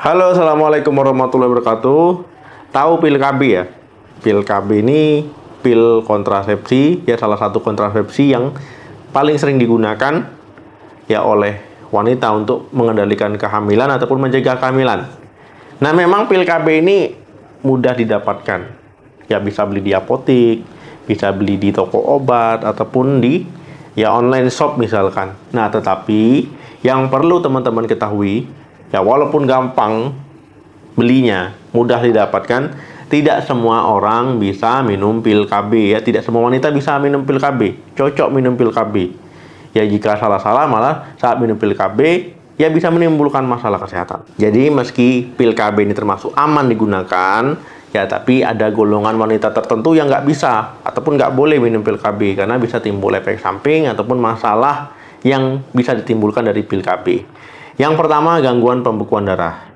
Halo, assalamualaikum warahmatullahi wabarakatuh. Tahu pil KB ya? Pil KB ini pil kontrasepsi, ya salah satu kontrasepsi yang paling sering digunakan ya oleh wanita untuk mengendalikan kehamilan ataupun mencegah kehamilan. Nah, memang pil KB ini mudah didapatkan. Ya bisa beli di apotik, bisa beli di toko obat ataupun di ya online shop misalkan. Nah, tetapi yang perlu teman-teman ketahui, ya walaupun gampang belinya, mudah didapatkan, tidak semua orang bisa minum pil KB ya. Tidak semua wanita bisa minum pil KB, cocok minum pil KB. Ya jika salah-salah malah saat minum pil KB ya bisa menimbulkan masalah kesehatan. Jadi meski pil KB ini termasuk aman digunakan, ya tapi ada golongan wanita tertentu yang nggak bisa ataupun nggak boleh minum pil KB karena bisa timbul efek samping ataupun masalah yang bisa ditimbulkan dari pil KB. Yang pertama, gangguan pembekuan darah.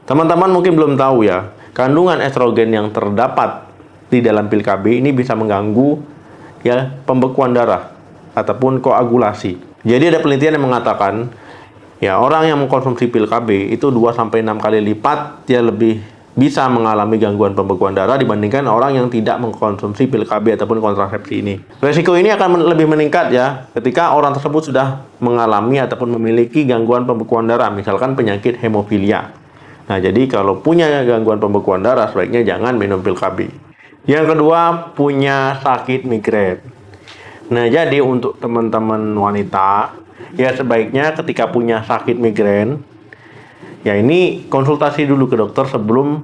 Teman-teman mungkin belum tahu ya, kandungan estrogen yang terdapat di dalam pil KB ini bisa mengganggu ya pembekuan darah ataupun koagulasi. Jadi ada penelitian yang mengatakan ya orang yang mengkonsumsi pil KB itu 2-6 kali lipat dia lebih bisa mengalami gangguan pembekuan darah dibandingkan orang yang tidak mengkonsumsi pil KB ataupun kontrasepsi ini. Resiko ini akan lebih meningkat ya ketika orang tersebut sudah mengalami ataupun memiliki gangguan pembekuan darah, misalkan penyakit hemofilia. Nah, jadi kalau punya gangguan pembekuan darah sebaiknya jangan minum pil KB. Yang kedua, punya sakit migrain. Nah, jadi untuk teman-teman wanita ya sebaiknya ketika punya sakit migrain ya ini konsultasi dulu ke dokter sebelum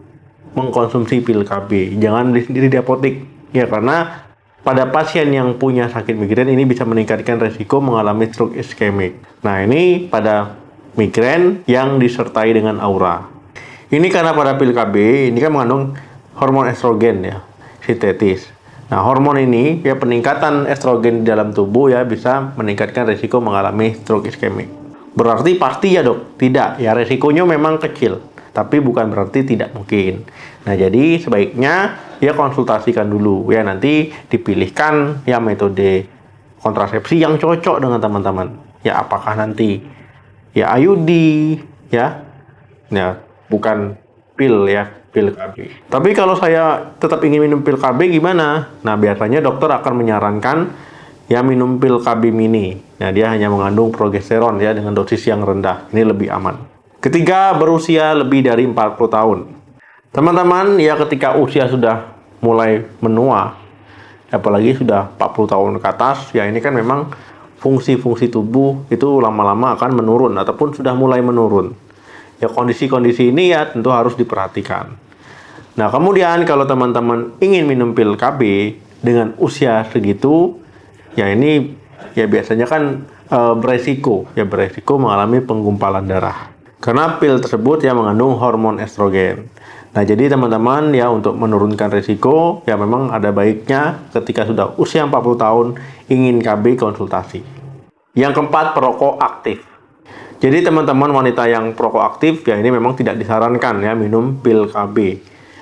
mengkonsumsi pil KB. Jangan beli sendiri di apotik. Ya karena pada pasien yang punya sakit migrain ini bisa meningkatkan resiko mengalami stroke iskemik. Nah, ini pada migrain yang disertai dengan aura. Ini karena pada pil KB ini kan mengandung hormon estrogen ya, sintetis. Nah, hormon ini ya peningkatan estrogen di dalam tubuh ya bisa meningkatkan resiko mengalami stroke iskemik. Berarti pasti ya dok? Tidak, ya resikonya memang kecil, tapi bukan berarti tidak mungkin. Nah, jadi sebaiknya ya konsultasikan dulu ya, nanti dipilihkan ya metode kontrasepsi yang cocok dengan teman-teman. Ya apakah nanti ya IUD ya bukan pil ya, pil KB. Tapi kalau saya tetap ingin minum pil KB gimana? Nah, biasanya dokter akan menyarankan ya minum pil KB mini. Nah, dia hanya mengandung progesteron ya dengan dosis yang rendah. Ini lebih aman. Ketiga, berusia lebih dari 40 tahun. Teman-teman, ya ketika usia sudah mulai menua, apalagi sudah 40 tahun ke atas, ya ini kan memang fungsi-fungsi tubuh itu lama-lama akan menurun ataupun sudah mulai menurun. Ya kondisi-kondisi ini ya tentu harus diperhatikan. Nah, kemudian kalau teman-teman ingin minum pil KB dengan usia segitu, ya ini ya biasanya kan beresiko mengalami penggumpalan darah. Karena pil tersebut ya mengandung hormon estrogen. Nah, jadi teman-teman ya untuk menurunkan risiko ya memang ada baiknya ketika sudah usia 40 tahun ingin KB konsultasi. Yang keempat, perokok aktif. Jadi teman-teman wanita yang perokok aktif ya ini memang tidak disarankan ya minum pil KB.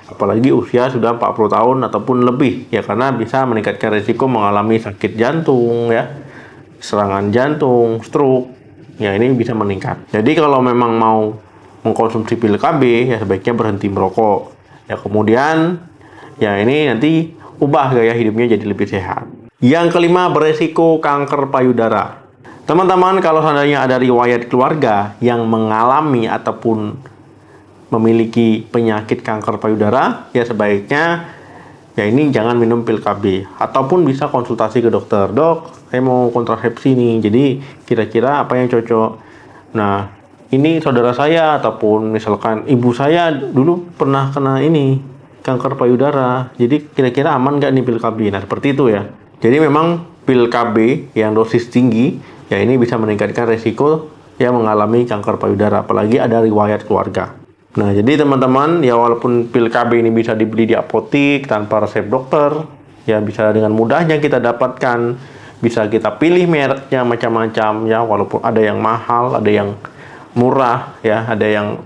Apalagi usia sudah 40 tahun ataupun lebih ya karena bisa meningkatkan risiko mengalami sakit jantung ya, serangan jantung, stroke. Ya ini bisa meningkat. Jadi kalau memang mau mengkonsumsi pil KB ya sebaiknya berhenti merokok. Ya kemudian ya ini nanti ubah gaya hidupnya jadi lebih sehat. Yang kelima, beresiko kanker payudara. Teman-teman, kalau seandainya ada riwayat keluarga yang mengalami ataupun memiliki penyakit kanker payudara, ya sebaiknya ya ini jangan minum pil KB ataupun bisa konsultasi ke dokter. Dok, saya mau kontrasepsi nih, jadi kira-kira apa yang cocok? Nah, ini saudara saya ataupun misalkan ibu saya dulu pernah kena ini kanker payudara, jadi kira-kira aman nggak nih pil KB? Nah, seperti itu ya. Jadi memang pil KB yang dosis tinggi ya ini bisa meningkatkan resiko yang mengalami kanker payudara, apalagi ada riwayat keluarga. Nah, jadi teman-teman, ya walaupun pil KB ini bisa dibeli di apotik tanpa resep dokter, ya bisa dengan mudahnya kita dapatkan, bisa kita pilih mereknya macam-macam ya, walaupun ada yang mahal, ada yang murah ya, ada yang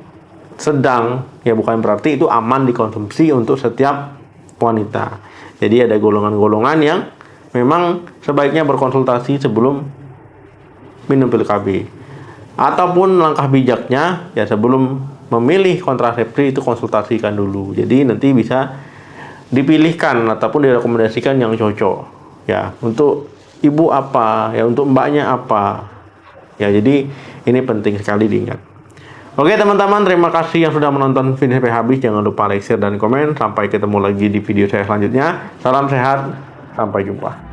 sedang, ya bukan berarti itu aman dikonsumsi untuk setiap wanita. Jadi ada golongan-golongan yang memang sebaiknya berkonsultasi sebelum minum pil KB. Ataupun langkah bijaknya ya sebelum memilih kontrasepsi itu konsultasikan dulu. Jadi nanti bisa dipilihkan ataupun direkomendasikan yang cocok. Ya, untuk ibu apa, ya untuk mbaknya apa. Ya, jadi ini penting sekali diingat. Oke teman-teman, terima kasih yang sudah menonton video sampai habis. Jangan lupa like, share, dan komen. Sampai ketemu lagi di video saya selanjutnya. Salam sehat, sampai jumpa.